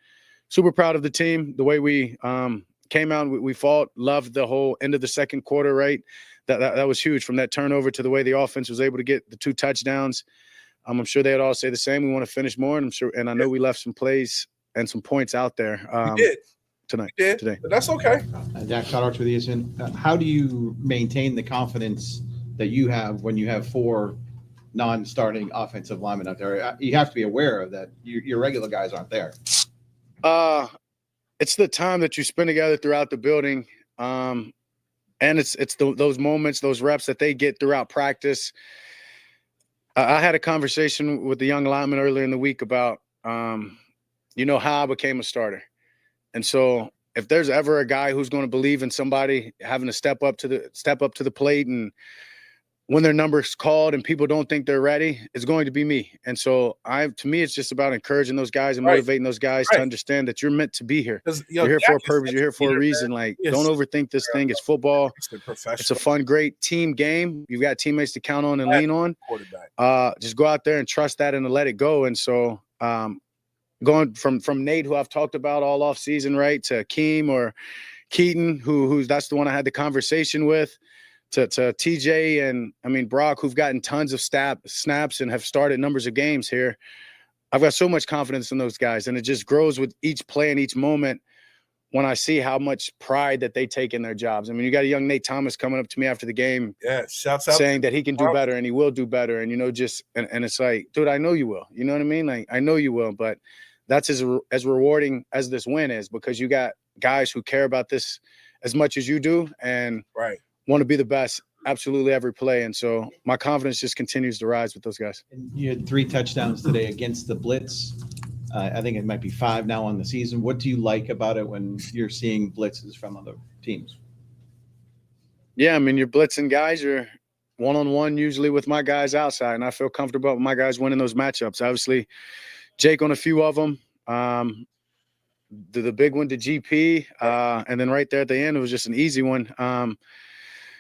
super proud of the team, the way we came out, we fought, loved the whole end of the second quarter, right? That was huge, from that turnover to the way the offense was able to get the 2 touchdowns. I'm sure they'd all say the same. We want to finish more, and I know we left some plays and some points out there today. But that's okay. Dak Goddard with you. How do you maintain the confidence that you have when you have 4 non-starting offensive linemen out there? You have to be aware of that. Your regular guys aren't there. It's the time that you spend together throughout the building, and it's those moments, those reps that they get throughout practice. I had a conversation with the young lineman earlier in the week about how I became a starter. And so if there's ever a guy who's going to believe in somebody having to step up to the plate, and when their number's called and people don't think they're ready, it's going to be me. And so to me, it's just about encouraging those guys and motivating those guys to understand that you're meant to be here. You're here for a purpose. You're here for a reason. Like, don't overthink this thing. It's football. It's a fun, great team game. You've got teammates to count on and lean on. Just go out there and trust that and let it go. And so going from Nate, who I've talked about all off season, right, to Keem or Keaton, who's that's the one I had the conversation with, to TJ and Brock, who've gotten tons of snaps and have started numbers of games here. I've got so much confidence in those guys, and it just grows with each play and each moment when I see how much pride that they take in their jobs. I mean, you got a young Nate Thomas coming up to me after the game, shouts out, saying that he can do better and he will do better. And, and it's like, dude, I know you will. You know what I mean? Like, I know you will, but that's as rewarding as this win is, because you got guys who care about this as much as you do and want to be the best absolutely every play. And so my confidence just continues to rise with those guys. And you had 3 touchdowns today against the blitz. I think it might be 5 now on the season. What do you like about it when you're seeing blitzes from other teams? Yeah, I mean, you're blitzing guys. You're one-on-one usually with my guys outside, and I feel comfortable with my guys winning those matchups. Obviously, Jake on a few of them. The big one to GP, and then right there at the end, it was just an easy one.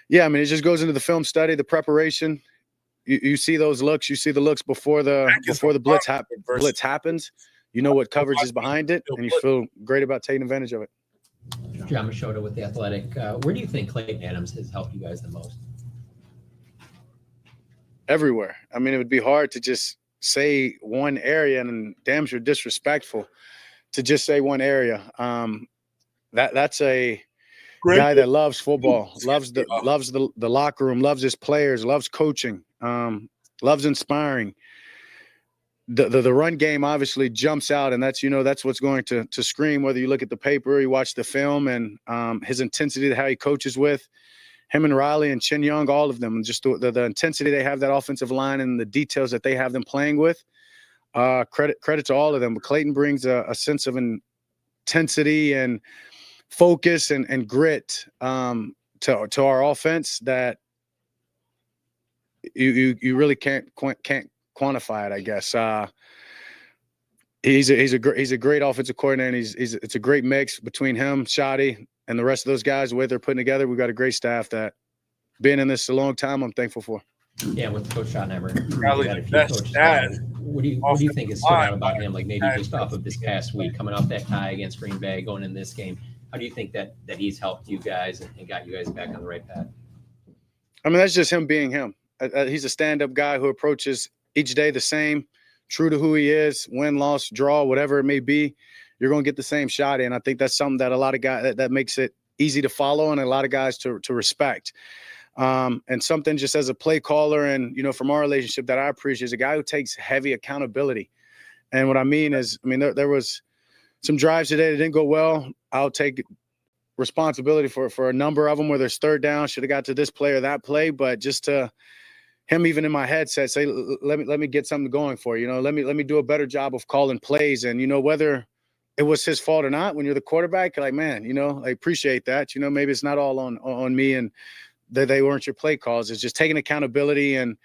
Yeah, I mean, it just goes into the film study, the preparation. You see those looks. You see the looks before the blitz happens. You know what coverage is behind it, and you feel great about taking advantage of it. John Machota with The Athletic. Where do you think Clayton Adams has helped you guys the most? Everywhere. I mean, it would be hard to just say one area, and damn sure disrespectful to just say one area. That's a guy that loves football, loves the locker room, loves his players, loves coaching, loves inspiring. The run game obviously jumps out, and that's what's going to scream, whether you look at the paper or you watch the film, and his intensity, how he coaches with him and Riley and Chin Young, all of them, and just the intensity they have, that offensive line, and the details that they have them playing with. Credit to all of them. But Clayton brings a sense of intensity and focus and grit to our offense that you really can't quantify it, I guess. He's a great offensive coordinator, and it's a great mix between him, Shotty, and the rest of those guys. The way they're putting together, we've got a great staff that, being in this a long time, I'm thankful for. Yeah, with Coach Schottenheimer, Probably we've had a the few best coaches stat on. What do you think has stood out about him? Like maybe just off of this past week, coming off that tie against Green Bay, going in this game. How do you think that he's helped you guys and got you guys back on the right path? I mean, that's just him being him. He's a stand-up guy who approaches each day the same, true to who he is, win, loss, draw, whatever it may be. You're going to get the same shot in. I think that's something that a lot of guys that makes it easy to follow and a lot of guys to respect. And something just as a play caller and, from our relationship that I appreciate is a guy who takes heavy accountability. And what I mean is, there was some drives today that didn't go well. I'll take responsibility for a number of them where there's third down, should have got to this play or that play, but just to him, even in my headset, say, let me get something going for you. Let me do a better job of calling plays. And, whether it was his fault or not, when you're the quarterback, you're like, man, I appreciate that. Maybe it's not all on me and that they weren't your play calls. It's just taking accountability. And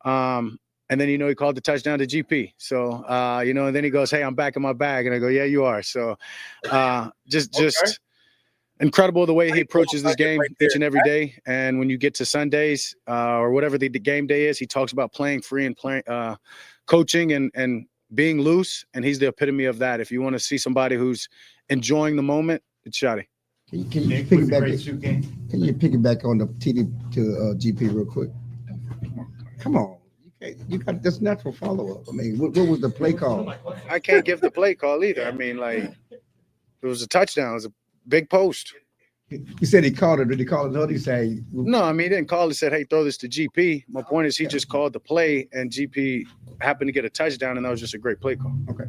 then, he called the touchdown to GP. So, and then he goes, hey, I'm back in my bag. And I go, yeah, you are. So just incredible the way he approaches this game each and every day. And when you get to Sundays or whatever the game day is, he talks about playing free and playing, coaching and being loose. And he's the epitome of that. If you want to see somebody who's enjoying the moment, it's Shotty. Can you piggyback on the TD to GP real quick? Come on. You got this natural follow-up. I mean, what was the play call? I can't give the play call either. I mean, it was a touchdown. It was a big post. He said he called it. Did he call it? No, he said. No, he didn't call it. He said, hey, throw this to GP. My point is he just called the play, and GP happened to get a touchdown, and that was just a great play call. Okay.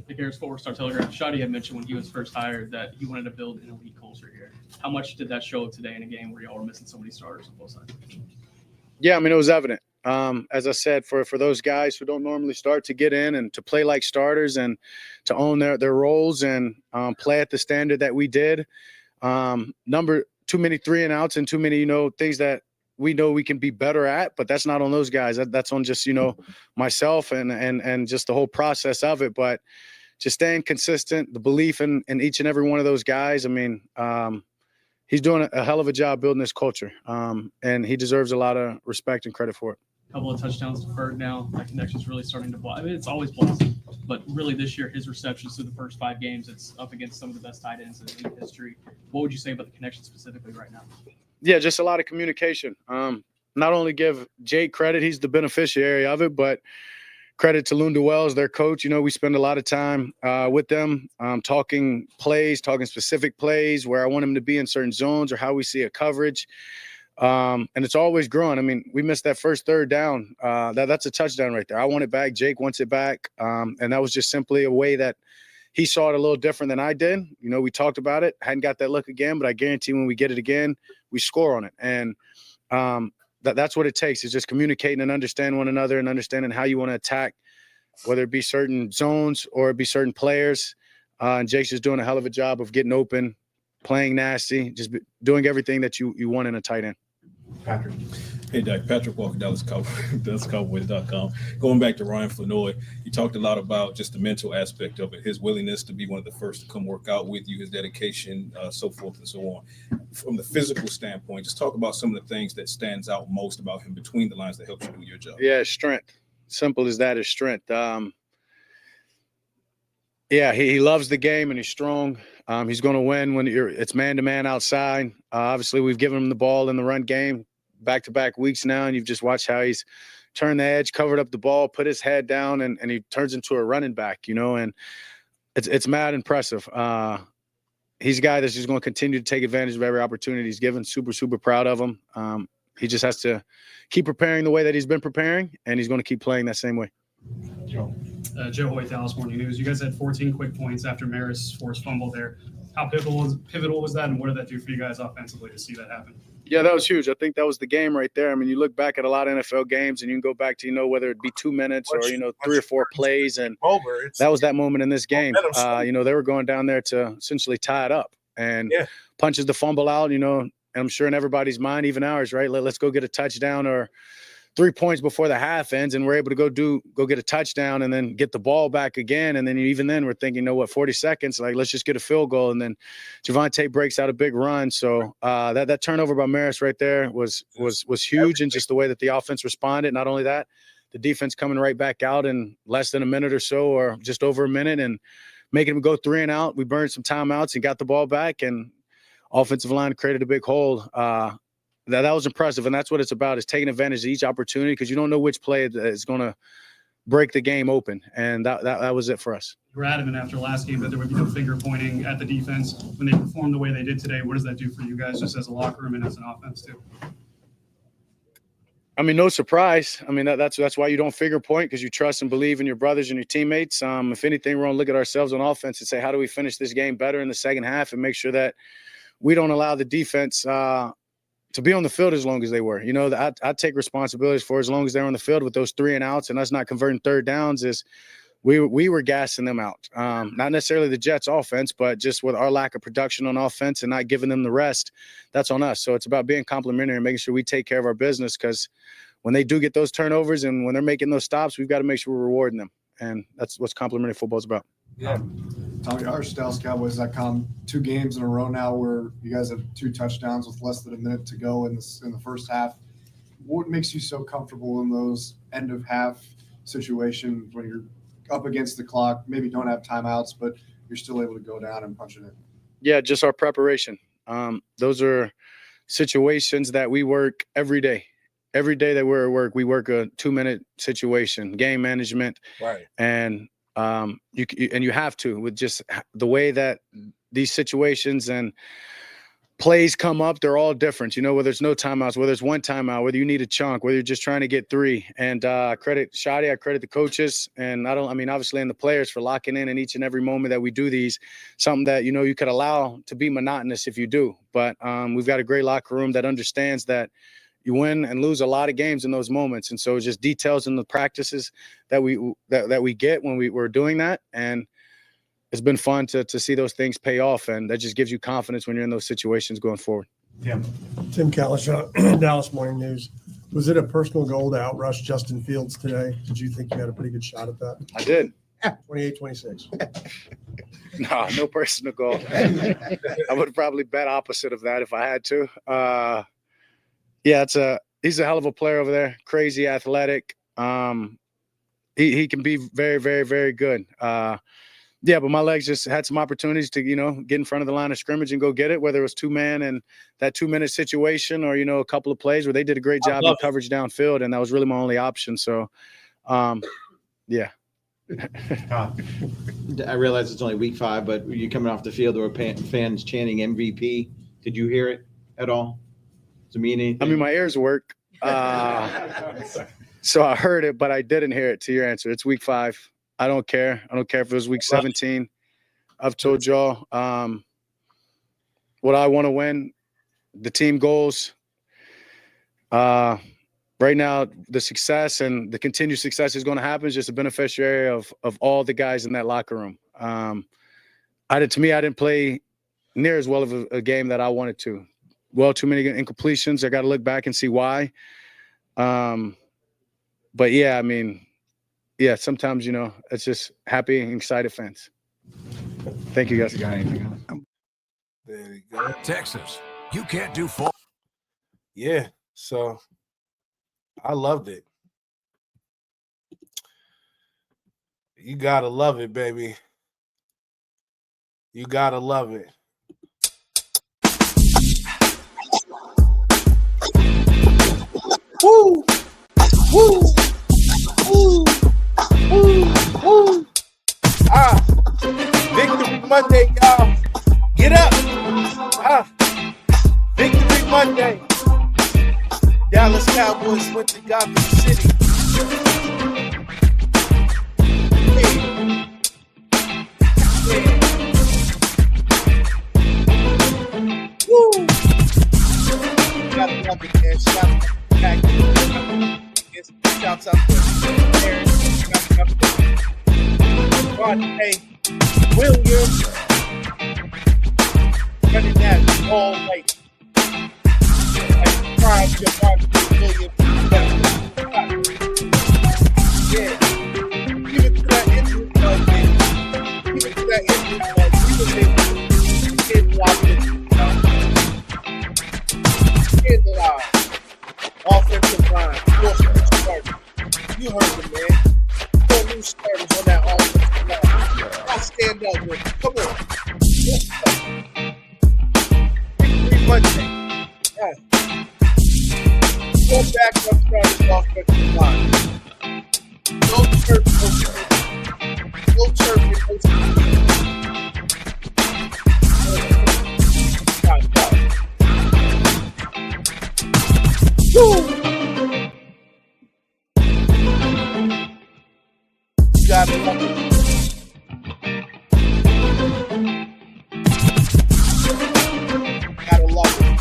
The Harris Four-Star Telegraph, Shotty had mentioned when he was first hired that he wanted to build an elite culture here. How much did that show today in a game where y'all were missing so many starters on both sides? Yeah, it was evident. As I said, for those guys who don't normally start to get in and to play like starters and to own their roles and play at the standard that we did, too many 3 and outs and too many, things that we know we can be better at, but that's not on those guys. That's on just, myself and just the whole process of it. But just staying consistent, the belief in each and every one of those guys. He's doing a hell of a job building this culture, and he deserves a lot of respect and credit for it. Couple of touchdowns deferred now. That connection's really starting to blossom. It's always blossomed, but really this year, his receptions through the first 5 games, it's up against some of the best tight ends in history. What would you say about the connection specifically right now? Yeah, just a lot of communication. Not only give Jake credit, he's the beneficiary of it, but credit to Lunda Wells, their coach. We spend a lot of time with them talking plays, talking specific plays, where I want him to be in certain zones or how we see a coverage. And it's always growing. We missed that first third down. That's a touchdown right there. I want it back. Jake wants it back. And that was just simply a way that he saw it a little different than I did. We talked about it. Hadn't got that look again, but I guarantee when we get it again, we score on it. And that's what it takes, is just communicating and understanding one another and understanding how you want to attack, whether it be certain zones or it be certain players. And Jake's just doing a hell of a job of getting open, playing nasty, just doing everything that you want in a tight end. Patrick. Hey, Dak. Patrick Walker, Dallas Cowboys.com. Going back to Ryan Flanoy, you talked a lot about just the mental aspect of it, his willingness to be one of the first to come work out with you, his dedication, so forth and so on. From the physical standpoint, just talk about some of the things that stands out most about him between the lines that helps you do your job. Yeah, strength. Simple as that is strength. Yeah, he loves the game and he's strong. He's going to win when it's man-to-man outside. Obviously, we've given him the ball in the run game back-to-back weeks now, and you've just watched how he's turned the edge, covered up the ball, put his head down, and he turns into a running back, and it's mad impressive. He's a guy that's just going to continue to take advantage of every opportunity he's given. Super, super proud of him. He just has to keep preparing the way that he's been preparing, and he's going to keep playing that same way. Joe Hoyt, Dallas Morning News. You guys had 14 quick points after Maris forced fumble there. How pivotal was that, and what did that do for you guys offensively to see that happen? Yeah, that was huge. I think that was the game right there. You look back at a lot of NFL games, and you can go back to, whether it be 2 minutes or, 3 or 4 plays, and that was that moment in this game. They were going down there to essentially tie it up, and punches the fumble out, and I'm sure in everybody's mind, even ours, right? Let's go get a touchdown or 3 points before the half ends, and we're able to go get a touchdown and then get the ball back again. And then even then we're thinking, 40 seconds, like, let's just get a field goal. And then Javonte breaks out a big run. So that turnover by Maris right there was huge, and just the way that the offense responded. Not only that, the defense coming right back out in less than a minute or so, or just over a minute, and making them go 3 and out. We burned some timeouts and got the ball back, and offensive line created a big hole. That was impressive, and that's what it's about, is taking advantage of each opportunity, because you don't know which play is going to break the game open, and that was it for us. You were adamant after last game that there would be no finger pointing at the defense when they performed the way they did today. What does that do for you guys, just as a locker room and as an offense too? I mean, no surprise. I mean, that's why you don't finger point, because you trust and believe in your brothers and your teammates. If anything, we're going to look at ourselves on offense and say, how do we finish this game better in the second half, and make sure that we don't allow the defense to be on the field as long as they were. I take responsibilities for as long as they're on the field with those 3 and outs and us not converting third downs. Is we were gassing them out. Not necessarily the Jets offense, but just with our lack of production on offense and not giving them the rest, that's on us. So it's about being complimentary and making sure we take care of our business, because when they do get those turnovers and when they're making those stops, we've got to make sure we're rewarding them. And that's what complimentary football is about. Yeah. Tommy, DallasCowboys.com, 2 games in a row now where you guys have 2 touchdowns with less than a minute to go in the first half. What makes you so comfortable in those end of half situations when you're up against the clock, maybe don't have timeouts, but you're still able to go down and punch it in? Yeah, just our preparation. Those are situations that we work every day. Every day that we're at work, we work a 2-minute situation, game management. Right. And you have to, with just the way that these situations and plays come up, they're all different. Whether there's no timeouts, whether there's 1 timeout, whether you need a chunk, whether you're just trying to get 3. And credit Shadi, I credit the coaches, and obviously, and the players for locking in each and every moment that we do these. Something that you could allow to be monotonous if you do, but we've got a great locker room that understands that you win and lose a lot of games in those moments. And so it's just details in the practices that we get when we're doing that. And it's been fun to see those things pay off. And that just gives you confidence when you're in those situations going forward. Yeah. Tim Kalish, Dallas Morning News. Was it a personal goal to outrush Justin Fields today? Did you think you had a pretty good shot at that? I did. 28-26. No personal goal. I would probably bet opposite of that if I had to. Yeah, he's a hell of a player over there. Crazy athletic. He can be very, very, very good. But my legs just had some opportunities to, get in front of the line of scrimmage and go get it, whether it was 2-man and that 2-minute situation or, a couple of plays where they did a great job in coverage downfield, and that was really my only option. So, yeah. I realize it's only week 5, but you coming off the field, there were fans chanting MVP. Did you hear it at all? Does it mean anything? My ears work. So I heard it, but I didn't hear it. To your answer, it's week 5. I don't care. I don't care if it was week 17. I've told y'all what I want to win, the team goals. Right now, the success and the continued success is going to happen. It's just a beneficiary of all the guys in that locker room. I didn't play near as well of a game that I wanted to. Well, too many incompletions. I got to look back and see why. But yeah, sometimes, it's just happy and excited fans. Thank you, guys. There you go. Texas, you can't do fall. Yeah, so I loved it. You got to love it, baby. You got to love it. Woo! Woo! Woo! Woo! Woo! Victory Monday, y'all. Get up. Victory Monday. Dallas Cowboys went to Gotham City. Woo! Gotta love it, man. Shout out to Shouts out to Aaron. Rodney Williams. Running that all night. Like prime Rodney Williams. Offensive line, 4 starters. You heard the man. 4 new starters on that offensive line. I'll stand up with them. Come on. Victory Monday. Yeah. 4 backup starters offensive line. No turf, no turf, no Woo! Gotta love it. Gotta love it.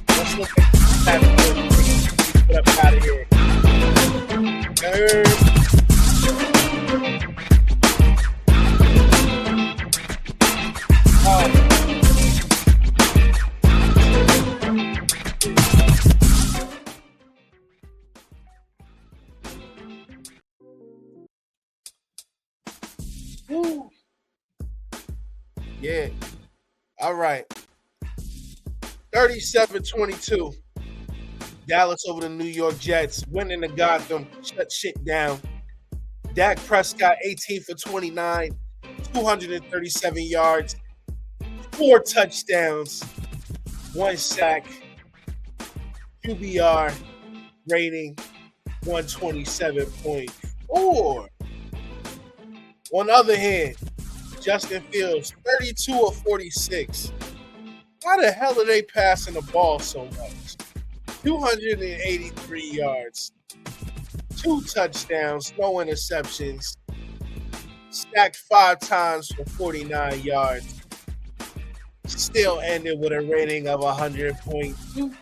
Let's look at the stats. Get up out of here. Woo. Yeah. All right. 37-22. Dallas over the New York Jets. Winning the Gotham. Shut shit down. Dak Prescott, 18 for 29. 237 yards. 4 touchdowns. 1 sack. QBR rating 127.4. On the other hand, Justin Fields, 32 of 46. How the hell are they passing the ball so much? 283 yards, 2 touchdowns, no interceptions, stacked 5 times for 49 yards. Still ended with a rating of 100.2.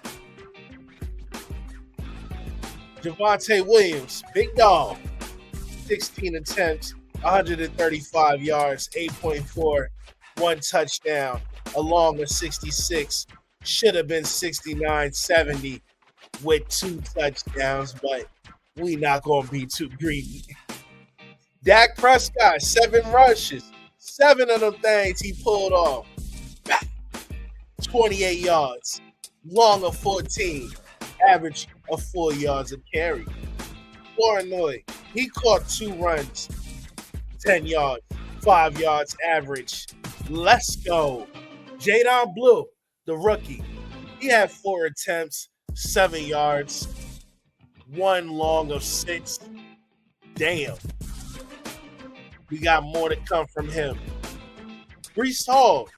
Javonte Williams, big dog, 16 attempts, 135 yards, 8.4, 1 touchdown, along with 66. Should have been 69-70 with 2 touchdowns, but we not going to be too greedy. Dak Prescott, 7 rushes. 7 of them things he pulled off. 28 yards. Long of 14. Average of 4 yards a carry. Flournoy, he caught 2 runs. 10 yards, 5 yards average. Let's go. Jadon Blue, the rookie, he had 4 attempts, 7 yards, 1 long of 6. Damn. We got more to come from him. Breece Hall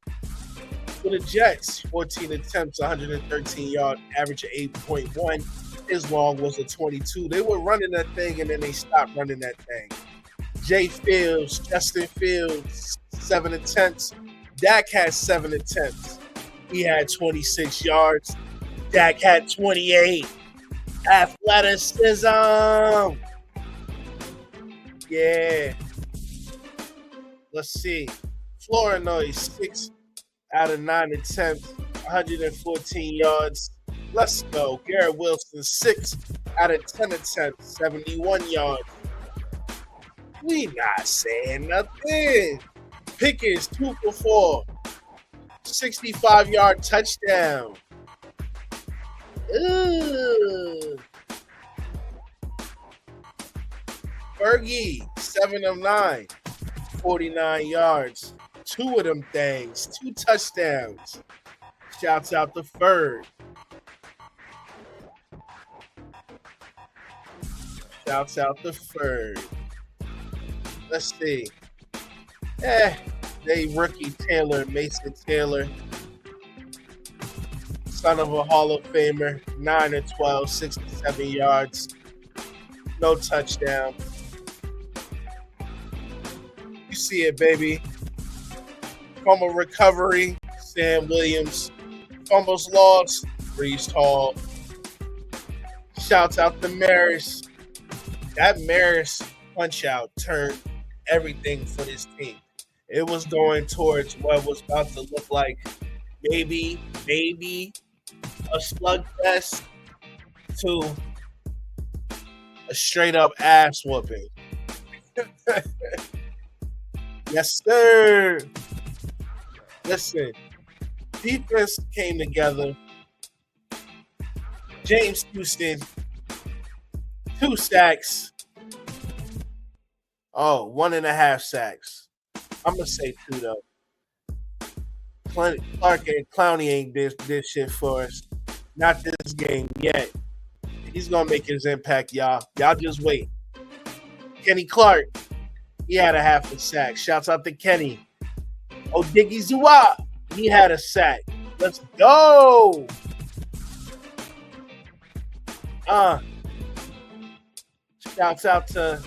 for the Jets, 14 attempts, 113 yards, average of 8.1. His long was a 22. They were running that thing, and then they stopped running that thing. Justin Fields, 7 attempts. Dak had 7 attempts. He had 26 yards. Dak had 28. Athleticism. Yeah. Let's see. Flournoy, 6 out of 9 attempts, 114 yards. Let's go. Garrett Wilson, 6 out of 10 attempts, 71 yards. We not saying nothing. Pickens, 2 for 4. 65-yard touchdown. Ooh. Fergie, 7 of 9. 49 yards. 2 of them things. 2 touchdowns. Shouts out to Ferg. Shouts out to Ferg. Let's see. They rookie Mason Taylor, son of a Hall of Famer, 9 and 12, 67 yards, no touchdown. You see it, baby. Fumble recovery, Sam Williams. Fumbles lost, Breece Hall. Shouts out to Maris. That Maris punch out turned everything for this team. It was going towards what was about to look like maybe a slugfest to a straight up ass whooping. Yes, sir. Listen, defense came together. James Houston, 2 sacks. Oh, 1.5 sacks. I'm going to say 2, though. Clark and Clowney ain't this shit for us. Not this game yet. He's going to make his impact, y'all. Y'all just wait. Kenny Clark, he had a 1/2 sack. Shouts out to Kenny. Odiggy Zua, he had a sack. Let's go. Shouts out to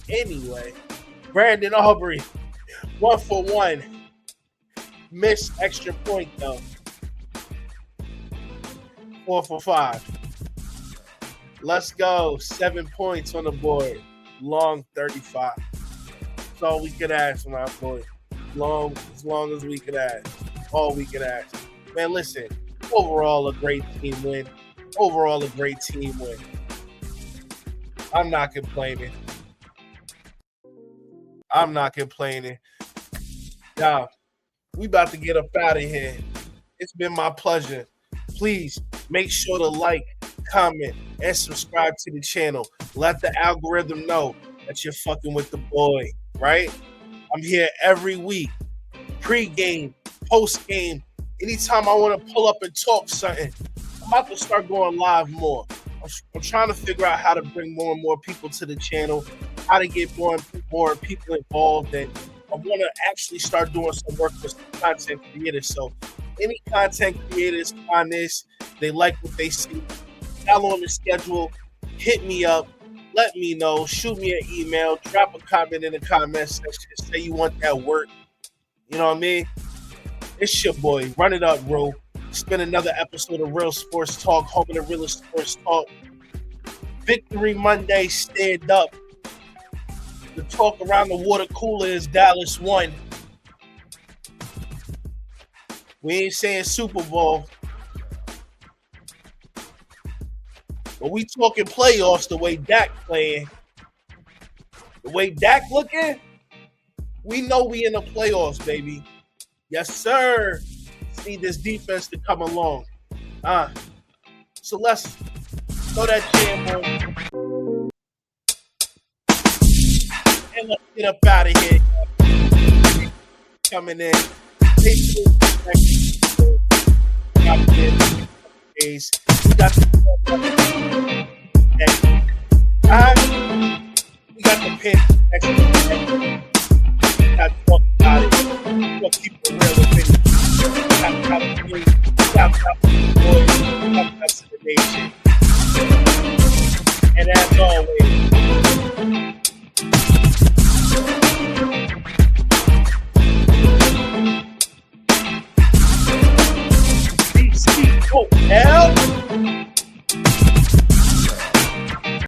anyway. Brandon Aubrey, 1 for 1. Missed extra point though. 4 for 5. Let's go. 7 points on the board. Long 35. That's all we could ask, my boy. As long as we could ask. All we could ask. Man, listen. Overall, a great team win. I'm not complaining. Y'all, we about to get up out of here. It's been my pleasure. Please make sure to like, comment, and subscribe to the channel. Let the algorithm know that you're fucking with the boy, right? I'm here every week. Pre-game, post-game. Anytime I want to pull up and talk something, I'm about to start going live more. I'm trying to figure out how to bring more and more people to the channel, how to get more and more people involved, and I want to actually start doing some work with some content creators. So any content creators on this, they like what they see, y'all on the schedule, hit me up, let me know, shoot me an email, drop a comment in the comment section, say you want that work. You know what I mean? It's your boy. Run it up, bro. It's been another episode of Real Sports Talk, home of the realest sports talk. Victory Monday, stand up. The talk around the water cooler is Dallas won. We ain't saying Super Bowl. But we talking playoffs the way Dak playing. The way Dak looking, we know we in the playoffs, baby. Yes, sir. Need this defense to come along. So let's throw that jam on. And let's get up out of here. Coming in. We got the pin. Got to talk about it. We'll keep it real with it. And as always,